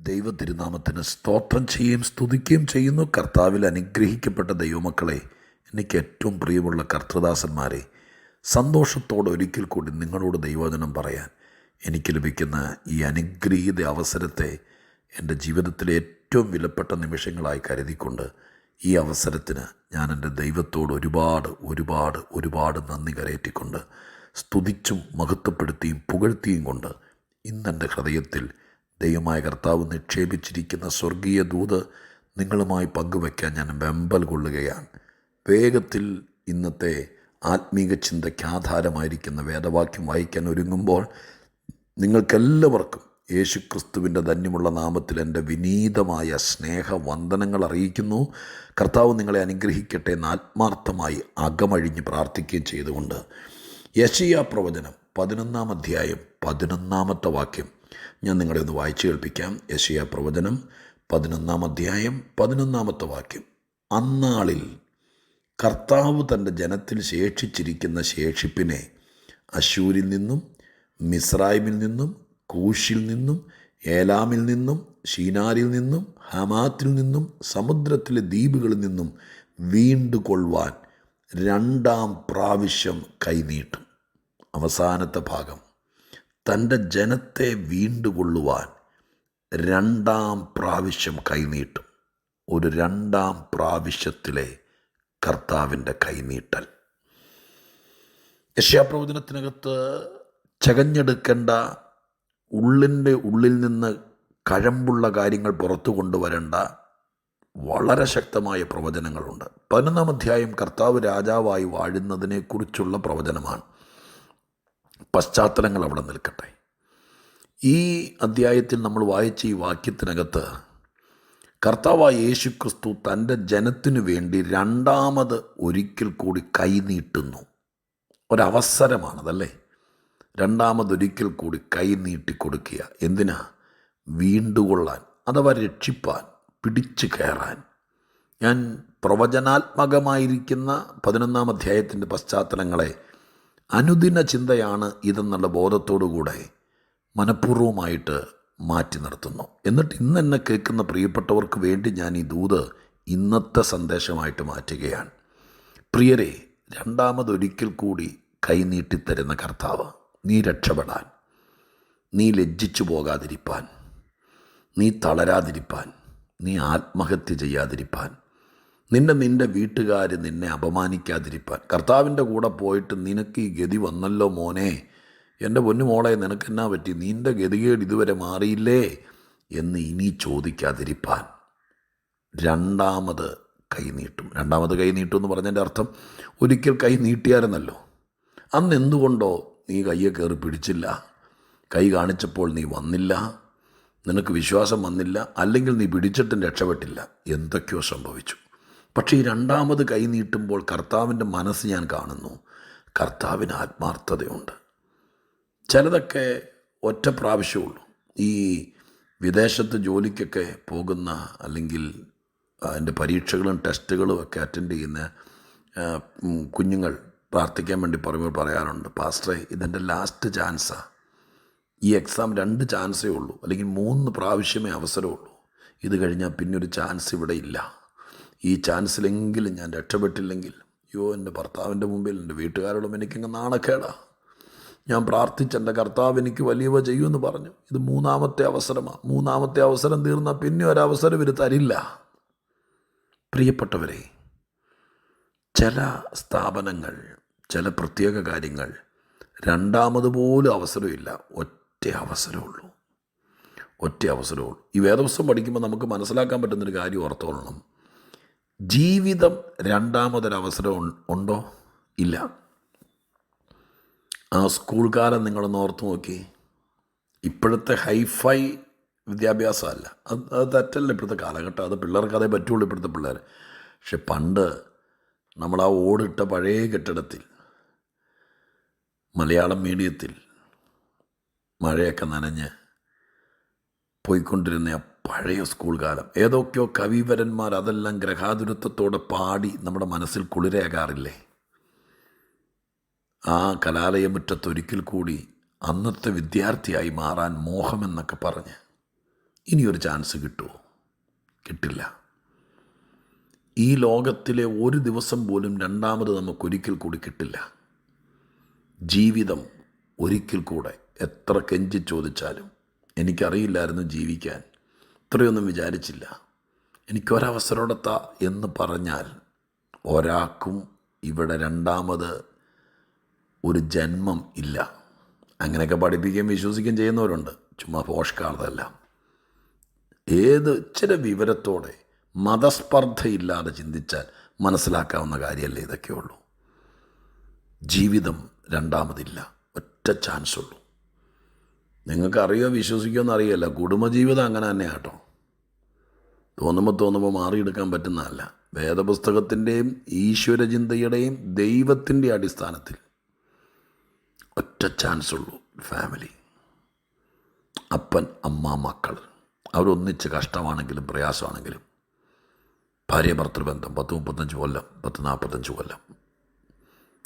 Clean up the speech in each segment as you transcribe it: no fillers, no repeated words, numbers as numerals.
ദൈവ തിരുനാമത്തിന് സ്തോത്രം ചെയ്യുകയും സ്തുതിക്കുകയും ചെയ്യുന്നു. കർത്താവിൽ അനുഗ്രഹിക്കപ്പെട്ട ദൈവമക്കളെ, എനിക്ക് ഏറ്റവും പ്രിയമുള്ള കർത്തൃദാസന്മാരെ, സന്തോഷത്തോടെ ഒരിക്കൽ കൂടി നിങ്ങളോട് ദൈവവചനം പറയാൻ എനിക്ക് ലഭിക്കുന്ന ഈ അനുഗ്രഹീത അവസരത്തെ എൻ്റെ ജീവിതത്തിലെ ഏറ്റവും വിലപ്പെട്ട നിമിഷങ്ങളായി കരുതിക്കൊണ്ട് ഈ അവസരത്തിന് ഞാൻ എൻ്റെ ദൈവത്തോട് ഒരുപാട് നന്ദി കരയറ്റിക്കൊണ്ട് സ്തുതിച്ചും മഹത്വപ്പെടുത്തിയും പുകഴ്ത്തിയും കൊണ്ട് ഇന്നെൻ്റെ ഹൃദയത്തിൽ ദൈവമായ കർത്താവ് നിക്ഷേപിച്ചിരിക്കുന്ന സ്വർഗീയ ദൂത് നിങ്ങളുമായി പങ്കുവയ്ക്കാൻ ഞാൻ വെമ്പൽ കൊള്ളുകയാണ്. വേഗത്തിൽ ഇന്നത്തെ ആത്മീക ചിന്തയ്ക്ക് ആധാരമായിരിക്കുന്ന വേദവാക്യം വായിക്കാൻ ഒരുങ്ങുമ്പോൾ നിങ്ങൾക്കെല്ലാവർക്കും യേശുക്രിസ്തുവിൻ്റെ ധന്യമുള്ള നാമത്തിൽ എൻ്റെ വിനീതമായ സ്നേഹവന്ദനങ്ങൾ അറിയിക്കുന്നു. കർത്താവ് നിങ്ങളെ അനുഗ്രഹിക്കട്ടെ എന്ന് ആത്മാർത്ഥമായി അകമഴിഞ്ഞ് പ്രാർത്ഥിക്കുകയും ചെയ്തുകൊണ്ട് യെശയ്യാ പ്രവചനം 11-ാം അധ്യായം 11-ാമത്തെ വാക്യം ഞാൻ നിങ്ങളെ ഒന്ന് വായിച്ചു കേൾപ്പിക്കാം. യെശയ്യാ പ്രവചനം 11-ാം അധ്യായം 11-ാമത്തെ വാക്യം. അന്നാളിൽ കർത്താവ് തൻ്റെ ജനത്തിൽ ശേഷിച്ചിരിക്കുന്ന ശേഷിപ്പിനെ അശ്ശൂരിൽ നിന്നും മിസ്രൈമിൽ നിന്നും കൂശിൽ നിന്നും ഏലാമിൽ നിന്നും ശീനാരിൽ നിന്നും ഹമാത്തിൽ നിന്നും സമുദ്രത്തിലെ ദ്വീപുകളിൽ നിന്നും വീണ്ടുകൊള്ളുവാൻ 2-ാം പ്രാവശ്യം കൈനീട്ടും. അവസാനത്തെ ഭാഗം, തൻ്റെ ജനത്തെ വീണ്ടുകൊള്ളുവാൻ 2-ാം പ്രാവശ്യം കൈനീട്ടും. ഒരു 2-ാം പ്രാവശ്യത്തിലെ കർത്താവിൻ്റെ കൈനീട്ടൽ. യെശയ്യാപ്രവചനത്തിനകത്ത് ചകഞ്ഞെടുക്കേണ്ട, ഉള്ളിൻ്റെ ഉള്ളിൽ നിന്ന് കഴമ്പുള്ള കാര്യങ്ങൾ പുറത്തു കൊണ്ടുവരേണ്ട വളരെ ശക്തമായ പ്രവചനങ്ങളുണ്ട്. 11-ാം അധ്യായം കർത്താവ് രാജാവായി വാഴുന്നതിനെക്കുറിച്ചുള്ള പ്രവചനമാണ്. പശ്ചാത്തലങ്ങൾ അവിടെ നിൽക്കട്ടെ. ഈ അധ്യായത്തിൽ നമ്മൾ വായിച്ച ഈ വാക്യത്തിനകത്ത് കർത്താവായ യേശുക്രിസ്തു തൻ്റെ ജനത്തിനു വേണ്ടി 2ാമത് ഒരിക്കൽ കൂടി കൈനീട്ടുന്നു. ഒരവസരമാണതല്ലേ? 2ാമതൊരിക്കൽ കൂടി കൈ നീട്ടിക്കൊടുക്കുക. എന്തിനാ? വീണ്ടുകൊള്ളാൻ, അഥവാ രക്ഷിപ്പാൻ, പിടിച്ചു കയറാൻ. ഞാൻ പ്രവചനാത്മകമായിരിക്കുന്ന 11-ാം അധ്യായത്തിൻ്റെ പശ്ചാത്തലങ്ങളെ അനുദിന ചിന്തയാണ് ഇതെന്നുള്ള ബോധത്തോടുകൂടെ മനഃപൂർവ്വമായിട്ട് മാറ്റി നിർത്തുന്നു. എന്നിട്ട് ഇന്ന് എന്നെ കേൾക്കുന്ന പ്രിയപ്പെട്ടവർക്ക് വേണ്ടി ഞാൻ ഈ ദൂത് ഇന്നത്തെ സന്ദേശമായിട്ട് മാറ്റുകയാണ്. പ്രിയരെ, 2ാമതൊരിക്കൽ കൂടി കൈനീട്ടിത്തരുന്ന കർത്താവ്, നീ രക്ഷപ്പെടാൻ, നീ ലജ്ജിച്ചു പോകാതിരിപ്പാൻ, നീ തളരാതിരിപ്പാൻ, നീ ആത്മഹത്യ ചെയ്യാതിരിപ്പാൻ, നിൻ്റെ വീട്ടുകാർ നിന്നെ അപമാനിക്കാതിരിപ്പാൻ, കർത്താവിൻ്റെ കൂടെ പോയിട്ട് നിനക്ക് ഈ ഗതി വന്നല്ലോ മോനെ, എൻ്റെ പൊന്നുമോളെ നിനക്കെന്നാ പറ്റി, നിൻ്റെ ഗതികേട് ഇതുവരെ മാറിയില്ലേ എന്ന് ഇനി ചോദിക്കാതിരിപ്പാൻ 2ാമത് കൈനീട്ടും. 2ാമത് കൈനീട്ടും എന്ന് പറഞ്ഞതിൻ്റെ അർത്ഥം ഒരിക്കൽ കൈ നീട്ടിയായിരുന്നല്ലോ. അന്ന് എന്തുകൊണ്ടോ നീ കയ്യെ കയറി പിടിച്ചില്ല, കൈ കാണിച്ചപ്പോൾ നീ വന്നില്ല, നിനക്ക് വിശ്വാസം വന്നില്ല, അല്ലെങ്കിൽ നീ പിടിച്ചിട്ടും രക്ഷപ്പെട്ടില്ല, എന്തൊക്കെയോ സംഭവിച്ചു. പക്ഷേ ഈ 2ാമത് കൈ നീട്ടുമ്പോൾ കർത്താവിൻ്റെ മനസ്സ് ഞാൻ കാണുന്നു. കർത്താവിന് ആത്മാർത്ഥതയുണ്ട്. ചിലതൊക്കെ ഒറ്റ പ്രാവശ്യമുള്ളൂ. ഈ വിദേശത്ത് ജോലിക്കൊക്കെ പോകുന്ന, അല്ലെങ്കിൽ അതിൻ്റെ പരീക്ഷകളും ടെസ്റ്റുകളും ഒക്കെ അറ്റൻഡ് ചെയ്യുന്ന കുഞ്ഞുങ്ങൾ പ്രാർത്ഥിക്കാൻ വേണ്ടി പറയുമ്പോൾ പറയാറുണ്ട്, പാസ്റ്ററെ ഇതെൻ്റെ ലാസ്റ്റ് ചാൻസാണ്, ഈ എക്സാം 2 ചാൻസേ ഉള്ളൂ, അല്ലെങ്കിൽ 3 പ്രാവശ്യമേ അവസരമുള്ളൂ, ഇത് കഴിഞ്ഞാൽ പിന്നെ ഒരു ചാൻസ് ഇവിടെ ഇല്ല, ഈ ചാൻസിലെങ്കിലും ഞാൻ രക്ഷപ്പെട്ടില്ലെങ്കിൽ എൻ്റെ ഭർത്താവിൻ്റെ മുമ്പിൽ, എൻ്റെ വീട്ടുകാരോടും എനിക്കങ്ങ് നാണക്കേടാ, ഞാൻ പ്രാർത്ഥിച്ചെൻ്റെ കർത്താവ് എനിക്ക് വലിയവ ചെയ്യുമെന്ന് പറഞ്ഞു, ഇത് 3ാമത്തെ അവസരമാണ്, 3ാമത്തെ അവസരം തീർന്നാൽ പിന്നെ ഒരവസരം ഇവർ തരില്ല. പ്രിയപ്പെട്ടവരെ, ചില സ്ഥാപനങ്ങൾ, ചില പ്രത്യേക കാര്യങ്ങൾ 2ാമത് പോലും അവസരമില്ല, ഒറ്റ അവസരമുള്ളൂ. ഈ വേദപുസ്തകം പഠിക്കുമ്പോൾ നമുക്ക് മനസ്സിലാക്കാൻ പറ്റുന്നൊരു കാര്യം ഓർത്തോളണം. ജീവിതം 2ാമതൊരവസരം ഉണ്ടോ? ഇല്ല. ആ സ്കൂൾ കാലം നിങ്ങളൊന്ന് ഓർത്ത് നോക്കി. ഇപ്പോഴത്തെ ഹൈഫൈ വിദ്യാഭ്യാസമല്ല, അത് തെറ്റല്ല ഇപ്പോഴത്തെ കാലഘട്ടം, അത് പിള്ളേർക്ക് അതേ പറ്റുള്ളൂ ഇപ്പോഴത്തെ പിള്ളേർ. പക്ഷെ പണ്ട് നമ്മൾ ആ ഓടിട്ട പഴയ കെട്ടിടത്തിൽ, മലയാളം മീഡിയത്തിൽ മഴയൊക്കെ നനഞ്ഞ് പോയിക്കൊണ്ടിരുന്ന ആ പഴയ സ്കൂൾ കാലം, ഏതൊക്കെയോ കവിവരന്മാർ അതെല്ലാം ഗ്രഹാതുരത്വത്തോടെ പാടി നമ്മുടെ മനസ്സിൽ കുളിരേകാറില്ലേ? ആ കലാലയമുറ്റത്തൊരിക്കൽ കൂടി അന്നത്തെ വിദ്യാർത്ഥിയായി മാറാൻ മോഹമെന്നൊക്കെ പറഞ്ഞ് ഇനിയൊരു ചാൻസ് കിട്ടുമോ? കിട്ടില്ല. ഈ ലോകത്തിലെ ഒരു ദിവസം പോലും രണ്ടാമത് നമുക്കൊരിക്കൽ കൂടി കിട്ടില്ല. ജീവിതം ഒരിക്കൽ കൂടെ എത്ര കെഞ്ചി ചോദിച്ചാലും എനിക്കറിയില്ലായിരുന്നു ജീവിക്കാൻ, ഇത്രയൊന്നും വിചാരിച്ചില്ല, എനിക്കൊരവസരമെടുത്താ എന്ന് പറഞ്ഞാൽ ഒരാൾക്കും ഇവിടെ രണ്ടാമത് ഒരു ജന്മം ഇല്ല. അങ്ങനെയൊക്കെ പഠിപ്പിക്കുകയും വിശ്വസിക്കുകയും ചെയ്യുന്നവരുണ്ട്. ചുമ്മാ പോഷ്കാർന്നെല്ലാം. ഏത് ഇച്ചിരി വിവരത്തോടെ മതസ്പർദ്ധയില്ലാതെ ചിന്തിച്ചാൽ മനസ്സിലാക്കാവുന്ന കാര്യമല്ലേ ഇതൊക്കെ ഉള്ളൂ. ജീവിതം രണ്ടാമതില്ല, ഒറ്റ ചാൻസ് ഉള്ളൂ. നിങ്ങൾക്കറിയോ വിശ്വസിക്കുമെന്ന് അറിയില്ല, കുടുംബജീവിതം അങ്ങനെ തന്നെ കേട്ടോ. തോന്നുമ്പോൾ മാറിയെടുക്കാൻ പറ്റുന്നതല്ല. വേദപുസ്തകത്തിൻ്റെയും ഈശ്വരചിന്തയുടെയും ദൈവത്തിൻ്റെ അടിസ്ഥാനത്തിൽ ഒറ്റ ചാൻസ് ഉള്ളൂ. ഫാമിലി, അപ്പൻ അമ്മ മക്കൾ, അവരൊന്നിച്ച് കഷ്ടമാണെങ്കിലും പ്രയാസമാണെങ്കിലും, ഭാര്യ ഭർത്തൃബന്ധം 10-35 കൊല്ലം, 10-45 കൊല്ലം,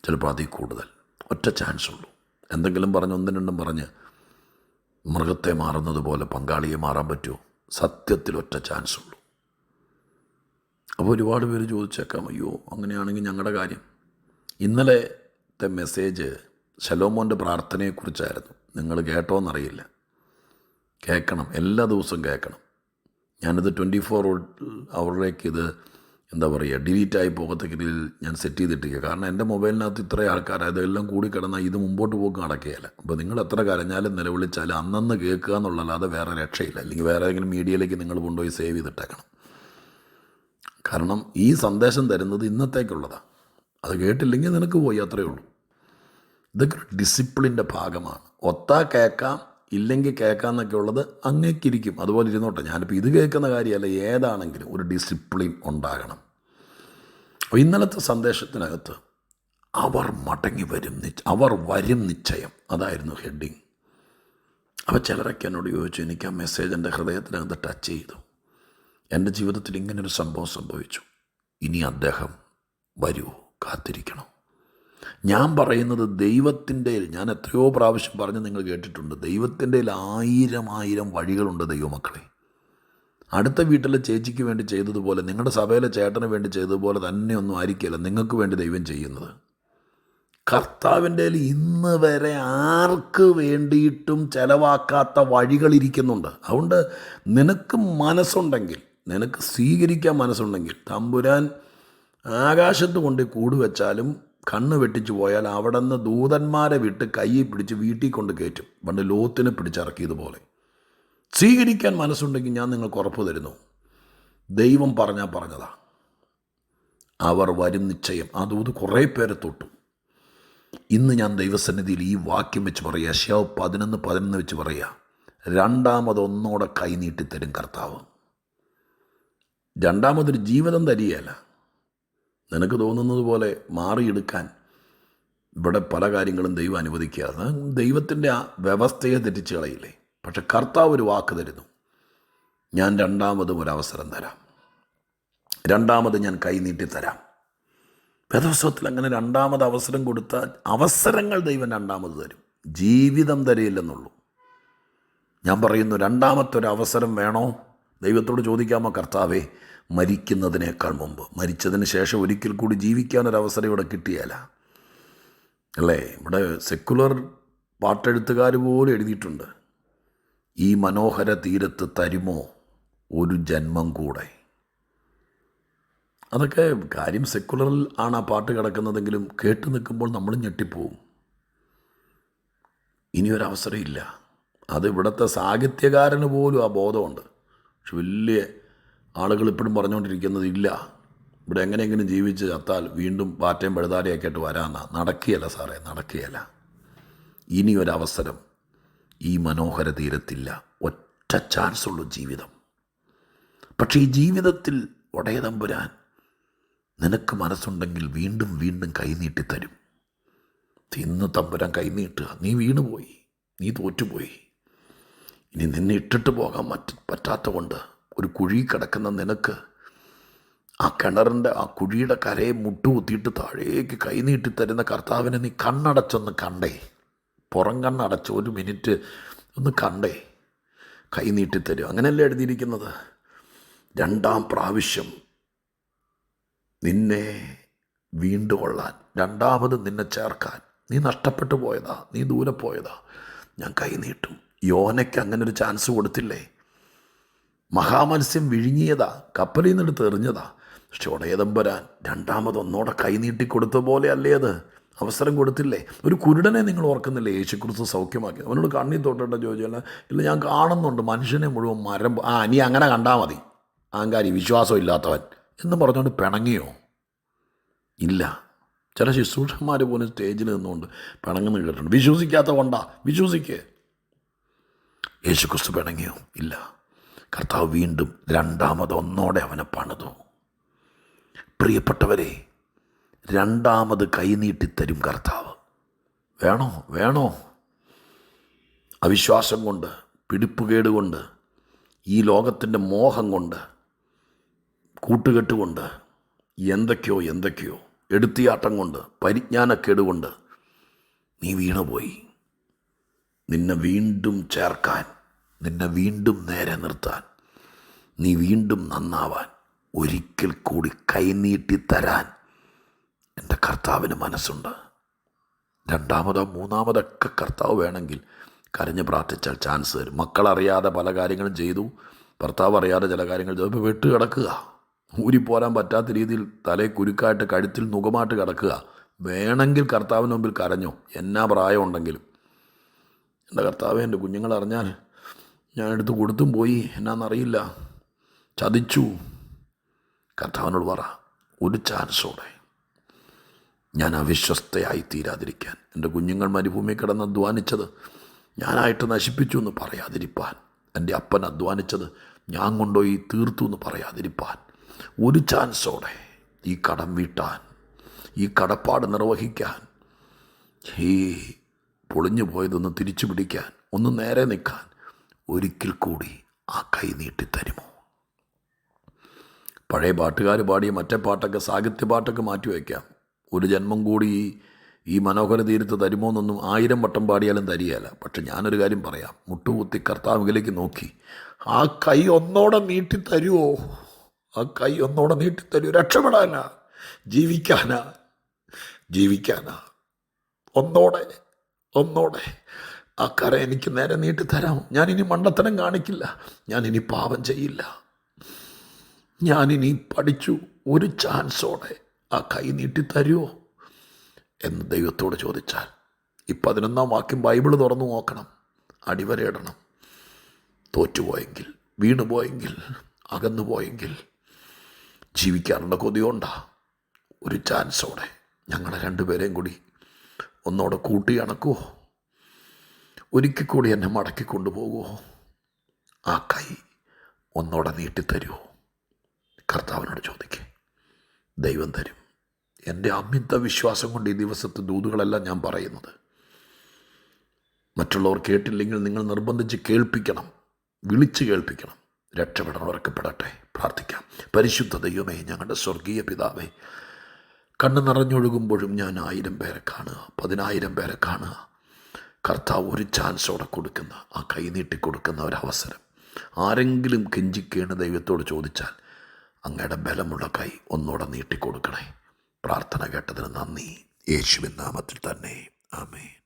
ചിലപ്പോൾ അതിൽ കൂടുതൽ, ഒറ്റ ചാൻസ് ഉള്ളൂ. എന്തെങ്കിലും പറഞ്ഞ് ഒന്നും രണ്ടും പറഞ്ഞ് മൃഗത്തെ മാറുന്നത് പോലെ പങ്കാളിയെ മാറാൻ പറ്റുമോ? സത്യത്തിൽ ഒറ്റ ചാൻസ് ഉള്ളൂ. അപ്പോൾ ഒരുപാട് പേര് ചോദിച്ചേക്കാം, അയ്യോ അങ്ങനെയാണെങ്കിൽ ഞങ്ങളുടെ കാര്യം. ഇന്നലത്തെ മെസ്സേജ് ശലോമോൻ്റെ പ്രാർത്ഥനയെക്കുറിച്ചായിരുന്നു. നിങ്ങൾ കേട്ടോന്നറിയില്ല. കേൾക്കണം, എല്ലാ ദിവസവും കേൾക്കണം. ഞാനിത് 24 അവറിലേക്ക് ഇത് ഡിലീറ്റായി പോകത്തക്ക രീതിയിൽ ഞാൻ സെറ്റ് ചെയ്തിട്ടിരിക്കുക. കാരണം എൻ്റെ മൊബൈലിനകത്ത് ഇത്രയും ആൾക്കാർ അതെല്ലാം കൂടി കിടന്നാൽ ഇത് മുമ്പോട്ട് പോക്ക് നടക്കുകയില്ല. അപ്പോൾ നിങ്ങൾ എത്ര കരഞ്ഞാലും നിലവിളിച്ചാലും അന്നന്ന് കേൾക്കുക എന്നുള്ളല്ലാതെ വേറെ രക്ഷയില്ല. അല്ലെങ്കിൽ വേറെ ഏതെങ്കിലും മീഡിയയിലേക്ക് നിങ്ങൾ കൊണ്ടുപോയി സേവ് ചെയ്തിട്ടേക്കണം. കാരണം ഈ സന്ദേശം തരുന്നത് ഇന്നത്തേക്കുള്ളതാണ്. അത് കേട്ടില്ലെങ്കിൽ നിനക്ക് പോയി, അത്രയേ ഉള്ളൂ. ഇതൊക്കെ ഒരു ഡിസിപ്ലിൻ്റെ ഭാഗമാണ്. ഒത്താ കേൾക്കാം, ഇല്ലെങ്കിൽ കേൾക്കാമെന്നൊക്കെ ഉള്ളത് അങ്ങേക്കിരിക്കും, അതുപോലെ ഇരുന്നോട്ടെ. ഞാനിപ്പോൾ ഇത് കേൾക്കുന്ന കാര്യമല്ല, ഏതാണെങ്കിലും ഒരു ഡിസിപ്ലിൻ ഉണ്ടാകണം. അപ്പോൾ ഇന്നലത്തെ സന്ദേശത്തിനകത്ത് അവർ മടങ്ങി വരും, അവർ വരും നിശ്ചയം, അതായിരുന്നു ഹെഡിങ്. അപ്പോൾ ചിലരൊക്കെ എന്നോട് ചോദിച്ചു, എനിക്ക് ആ മെസ്സേജ് എൻ്റെ ഹൃദയത്തിനകത്ത് ടച്ച് ചെയ്തു. എൻ്റെ ജീവിതത്തിൽ ഇങ്ങനൊരു സംഭവം സംഭവിച്ചു, ഇനി അദ്ദേഹം വരൂ, കാത്തിരിക്കണം. ഞാൻ പറയുന്നത് ദൈവത്തിൻ്റെ, ഞാൻ എത്രയോ പ്രാവശ്യം പറഞ്ഞ് നിങ്ങൾ കേട്ടിട്ടുണ്ട്, ദൈവത്തിൻ്റെ 1000 വഴികളുണ്ട് ദൈവമക്കളെ. അടുത്ത വീട്ടിലെ ചേച്ചിക്ക് വേണ്ടി ചെയ്തതുപോലെ, നിങ്ങളുടെ സഭയിലെ ചേട്ടന് വേണ്ടി ചെയ്തതുപോലെ തന്നെയൊന്നും ആയിരിക്കില്ല നിങ്ങൾക്ക് വേണ്ടി ദൈവം ചെയ്യുന്നത്. കർത്താവിൻ്റെ ഇന്ന് വരെ ആർക്ക് വേണ്ടിയിട്ടും ചിലവാക്കാത്ത വഴികളിരിക്കുന്നുണ്ട്. അതുകൊണ്ട് നിനക്ക് മനസ്സുണ്ടെങ്കിൽ, നിനക്ക് സ്വീകരിക്കാൻ മനസ്സുണ്ടെങ്കിൽ, തമ്പുരാൻ ആകാശത്ത് കൊണ്ട് കൂട് വെച്ചാലും കണ്ണ് വെട്ടിച്ചു പോയാൽ അവിടെ നിന്ന് ദൂതന്മാരെ വിട്ട് കയ്യിൽ പിടിച്ച് വീട്ടിൽ കൊണ്ട് കയറ്റും. പണ്ട് ലോത്തിനെ പിടിച്ചിറക്കിയതുപോലെ. സ്വീകരിക്കാൻ മനസ്സുണ്ടെങ്കിൽ ഞാൻ നിങ്ങൾക്ക് ഉറപ്പ് തരുന്നു, ദൈവം പറഞ്ഞതാ, അവർ വരും നിശ്ചയം. അത് കുറേ പേരെ തൊട്ടു. ഇന്ന് ഞാൻ ദൈവസന്നിധിയിൽ ഈ വാക്യം വെച്ച് പറയുക, യശയ്യാവ് 11:11 വെച്ച് പറയുക, രണ്ടാമതൊന്നോടെ കൈ നീട്ടിത്തരും കർത്താവ്. രണ്ടാമതൊരു ജീവിതം തരികയല്ല. നിനക്ക് തോന്നുന്നത് പോലെ മാറിയെടുക്കാൻ ഇവിടെ പല കാര്യങ്ങളും ദൈവം അനുവദിക്കാതെ ദൈവത്തിൻ്റെ ആ വ്യവസ്ഥയെ തെറ്റിച്ച് കളയില്ലേ. പക്ഷെ കർത്താവ് ഒരു വാക്ക് തരുന്നു, ഞാൻ രണ്ടാമതും ഒരവസരം തരാം, രണ്ടാമത് ഞാൻ കൈ നീട്ടിത്തരാം. വേദപുസ്തകത്തിൽ അങ്ങനെ രണ്ടാമത് അവസരം കൊടുത്താൽ അവസരങ്ങൾ ദൈവം രണ്ടാമത് തരും, ജീവിതം തരില്ലെന്നുള്ളൂ. ഞാൻ പറയുന്നു, രണ്ടാമത്തൊരവസരം വേണോ? ദൈവത്തോട് ചോദിക്കാമോ, കർത്താവേ മരിക്കുന്നതിനേക്കാൾ മുമ്പ്, മരിച്ചതിന് ശേഷം ഒരിക്കൽ കൂടി ജീവിക്കാനൊരവസരം ഇവിടെ കിട്ടിയാല അല്ലേ? ഇവിടെ സെക്കുലർ പാട്ടെഴുത്തുകാർ പോലും എഴുതിയിട്ടുണ്ട്, ഈ മനോഹര തീരത്ത് തരുമോ ഒരു ജന്മം കൂടെ. അതൊക്കെ കാര്യം സെക്കുലറിൽ ആണ് ആ പാട്ട് കിടക്കുന്നതെങ്കിലും കേട്ട് നിൽക്കുമ്പോൾ നമ്മൾ ഞെട്ടിപ്പോവും. ഇനിയൊരവസരം ഇല്ല. അത് ഇവിടുത്തെ സാഹിത്യകാരന് പോലും ആ ബോധമുണ്ട്. പക്ഷെ വലിയ ആളുകൾ ഇപ്പോഴും പറഞ്ഞുകൊണ്ടിരിക്കുന്നത് ഇല്ല, ഇവിടെ എങ്ങനെയെങ്കിലും ജീവിച്ച് ചത്താൽ വീണ്ടും പാറ്റയും പഴുതാരയൊക്കെ ആയിട്ട് വരാമെന്നാ. നടക്കുകയല്ല സാറേ, നടക്കുകയല്ല. ഇനിയൊരവസരം ഈ മനോഹര തീരത്തില്ല. ഒറ്റ ചാൻസുള്ളൂ ജീവിതം. പക്ഷേ ഈ ജീവിതത്തിൽ ഒടയതമ്പുരാൻ നിനക്ക് മനസ്സുണ്ടെങ്കിൽ വീണ്ടും വീണ്ടും കൈനീട്ടിത്തരും. ഇന്ന് തമ്പുരാൻ കൈനീട്ടുക, നീ വീണുപോയി, നീ തോറ്റുപോയി, ഇനി നിന്നെ ഇട്ടിട്ട് പോകാൻ പറ്റാത്ത കൊണ്ട് ഒരു കുഴി കിടക്കുന്ന നിനക്ക് ആ കിണറിൻ്റെ ആ കുഴിയുടെ കരയെ മുട്ടുകുത്തിയിട്ട് താഴേക്ക് കൈനീട്ടി തരുന്ന കർത്താവിനെ നീ കണ്ണടച്ചൊന്ന് കണ്ടേ, പുറം കണ്ണടച്ച് 1 മിനിറ്റ് ഒന്ന് കണ്ടേ. കൈ നീട്ടിത്തരും. അങ്ങനെയല്ലേ എഴുതിയിരിക്കുന്നത്? രണ്ടാം പ്രാവശ്യം നിന്നെ വീണ്ടുകൊള്ളാൻ, രണ്ടാമത് നിന്നെ ചേർക്കാൻ. നീ നഷ്ടപ്പെട്ടു പോയതാ, നീ ദൂരെ പോയതാ, ഞാൻ കൈ നീട്ടും. യോനയ്ക്ക് അങ്ങനെ ഒരു ചാൻസ് കൊടുത്തില്ലേ? മഹാമത്സ്യം വിഴുങ്ങിയതാ, കപ്പലിൽ നിന്നെടുത്ത് എറിഞ്ഞതാ. പക്ഷെ ഉടയതമ്പുരാൻ രണ്ടാമതൊന്നോടെ കൈ നീട്ടിക്കൊടുത്ത പോലെ അല്ലേ അത്? അവസരം കൊടുത്തില്ലേ? ഒരു കുരുടനെ നിങ്ങൾ ഓർക്കുന്നില്ലേ യേശുക്രിസ്തു സൗഖ്യമാക്കി? അവനോട് കണ്ണീർ തൊട്ടിട്ട് ചോദിച്ചാൽ, ഇല്ല ഞാൻ കാണുന്നുണ്ട് മനുഷ്യനെ മുഴുവൻ മരം, നീ അങ്ങനെ കണ്ടാൽ മതി, അഹങ്കാരി, വിശ്വാസം ഇല്ലാത്തവൻ എന്ന് പറഞ്ഞുകൊണ്ട് പിണങ്ങിയോ? ഇല്ല. ചില ശുശ്രൂഷന്മാർ പോലും സ്റ്റേജിൽ നിന്നുകൊണ്ട് പിണങ്ങുന്ന കേട്ടിട്ടുണ്ട്. വിശ്വസിക്കാത്ത കൊണ്ടാ, വിശ്വസിക്ക്. യേശുക്രിസ്തു പിണങ്ങിയോ? ഇല്ല. കർത്താവ് വീണ്ടും രണ്ടാമതൊന്നോടെ അവനെ പണിതു. പ്രിയപ്പെട്ടവരെ, രണ്ടാമത് കൈനീട്ടിത്തരും കർത്താവ്. വേണോ? വേണോ? അവിശ്വാസം കൊണ്ട്, പിടിപ്പുകേട് കൊണ്ട്, ഈ ലോകത്തിൻ്റെ മോഹം കൊണ്ട്, കൂട്ടുകെട്ട് കൊണ്ട്, എന്തൊക്കെയോ എടുത്തിയാട്ടം കൊണ്ട്, പരിജ്ഞാനക്കേട് കൊണ്ട് നീ വീണുപോയി. നിന്നെ വീണ്ടും ചേർക്കാൻ, നിന്നെ വീണ്ടും നേരെ നിർത്താൻ, നീ വീണ്ടും നന്നാവാൻ, ഒരിക്കൽ കൂടി കൈനീട്ടിത്തരാൻ എൻ്റെ കർത്താവിന് മനസ്സുണ്ട്. രണ്ടാമതോ മൂന്നാമതൊക്കെ കർത്താവ് വേണമെങ്കിൽ കരഞ്ഞ് പ്രാർത്ഥിച്ചാൽ ചാൻസ് തരും. മക്കളറിയാതെ പല കാര്യങ്ങളും ചെയ്തു, ഭർത്താവ് അറിയാതെ ചില കാര്യങ്ങൾ ചെയ്തു. ഇപ്പോൾ വെട്ട് കിടക്കുക, ഊരിപ്പോരാൻ പറ്റാത്ത രീതിയിൽ തലയിൽ കുരുക്കായിട്ട് കഴുത്തിൽ നുകമായിട്ട് കിടക്കുക. വേണമെങ്കിൽ കർത്താവിന് മുമ്പിൽ കരഞ്ഞോ, എന്നാ പ്രായമുണ്ടെങ്കിലും. എൻ്റെ കർത്താവ്, എൻ്റെ കുഞ്ഞുങ്ങളറിഞ്ഞാൽ ഞാൻ എടുത്ത് കൊടുത്തും പോയി, എന്നാന്നറിയില്ല, ചതിച്ചു. കർത്താവിനോട് പറ, ഒരു ചാൻസോടെ ഞാൻ അവിശ്വസ്തയായി തീരാതിരിക്കാൻ, എൻ്റെ കുഞ്ഞുങ്ങൾ മരുഭൂമി കിടന്ന് അധ്വാനിച്ചത് ഞാനായിട്ട് നശിപ്പിച്ചു എന്ന് പറയാതിരിപ്പാൻ, എൻ്റെ അപ്പൻ അധ്വാനിച്ചത് ഞാൻ കൊണ്ടുപോയി തീർത്തു എന്ന് പറയാതിരിപ്പാൻ, ഒരു ചാൻസോടെ ഈ കടം വീട്ടാൻ, ഈ കടപ്പാട് നിർവഹിക്കാൻ, ഈ പൊളിഞ്ഞു പോയതൊന്ന് തിരിച്ചു പിടിക്കാൻ, ഒന്ന് നേരെ നിൽക്കാൻ ഒരിക്കൽ കൂടി ആ കൈ നീട്ടിത്തരുമോ? പഴയ പാട്ടുകാർ പാടിയ മറ്റേ പാട്ടൊക്കെ, സാഹിത്യ പാട്ടൊക്കെ മാറ്റിവെക്കാം. ഒരു ജന്മം കൂടി ഈ മനോഹര തീരത്ത് തരുമോ എന്നൊന്നും 1000 വട്ടം പാടിയാലും തരികയില്ല. പക്ഷെ ഞാനൊരു കാര്യം പറയാം, മുട്ടുകുത്തി കർത്താവിലേക്ക് നോക്കി ആ കൈ ഒന്നോടെ നീട്ടിത്തരുമോ? ആ കൈ ഒന്നോടെ നീട്ടിത്തരുമോ? രക്ഷപ്പെടാനാ, ജീവിക്കാനാ. ഒന്നോടെ ആ കര എനിക്ക് നേരെ നീട്ടിത്തരാം. ഞാനിനി മണ്ടത്തരം കാണിക്കില്ല, ഞാനിനി പാപം ചെയ്യില്ല, ഞാനിനി പഠിച്ചു. ഒരു ചാൻസോടെ ആ കൈ നീട്ടിത്തരുമോ എന്ന് ദൈവത്തോട് ചോദിച്ചാൽ, ഈ 11-ാം വാക്യം ബൈബിൾ തുറന്നു നോക്കണം, അടിവരയിടണം. തോറ്റുപോയെങ്കിൽ, വീണുപോയെങ്കിൽ, അകന്നുപോയെങ്കിൽ, ജീവിക്കാനുള്ള കൊതിയുണ്ടാ? ഒരു ചാൻസോടെ ഞങ്ങളെ രണ്ടുപേരെയും കൂടി ഒന്നോടെ കൂട്ടി അണക്കുമോ? ഒരിക്കൽ കൂടി എന്നെ മടക്കി കൊണ്ടുപോകുമോ? ആ കൈ ഒന്നോടെ നീട്ടിത്തരുമോ? കർത്താവിനോട് ചോദിക്കേ, ദൈവം തരും. എൻ്റെ അമിത വിശ്വാസം കൊണ്ട് ഈ ദിവസത്തെ ദൂതുകളെല്ലാം ഞാൻ പറയുന്നത്. മറ്റുള്ളവർ കേട്ടില്ലെങ്കിൽ നിങ്ങൾ നിർബന്ധിച്ച് കേൾപ്പിക്കണം, വിളിച്ച് കേൾപ്പിക്കണം. രക്ഷപ്പെടണവർക്ക് പെടട്ടെ. പ്രാർത്ഥിക്കാം. പരിശുദ്ധ ദൈവമേ, ഞങ്ങളുടെ സ്വർഗീയ പിതാവേ, കണ്ണ് നിറഞ്ഞൊഴുകുമ്പോഴും ഞാൻ 1000 പേരെ കാണുക, 10,000 പേരെ കാണുക. കർത്താവ് ഒരു ചാൻസോടെ കൊടുക്കുന്ന, ആ കൈ നീട്ടി കൊടുക്കുന്ന ഒരവസരം ആരെങ്കിലും കെഞ്ചിക്കേണ് ദൈവത്തോട് ചോദിച്ചാൽ, അങ്ങയുടെ ബലമുള്ള കൈ ഒന്നോടെ നീട്ടിക്കൊടുക്കണേ. പ്രാർത്ഥന കേട്ടതിന് നന്ദി. യേശുവിൻ നാമത്തിൽ തന്നെ. ആമേൻ.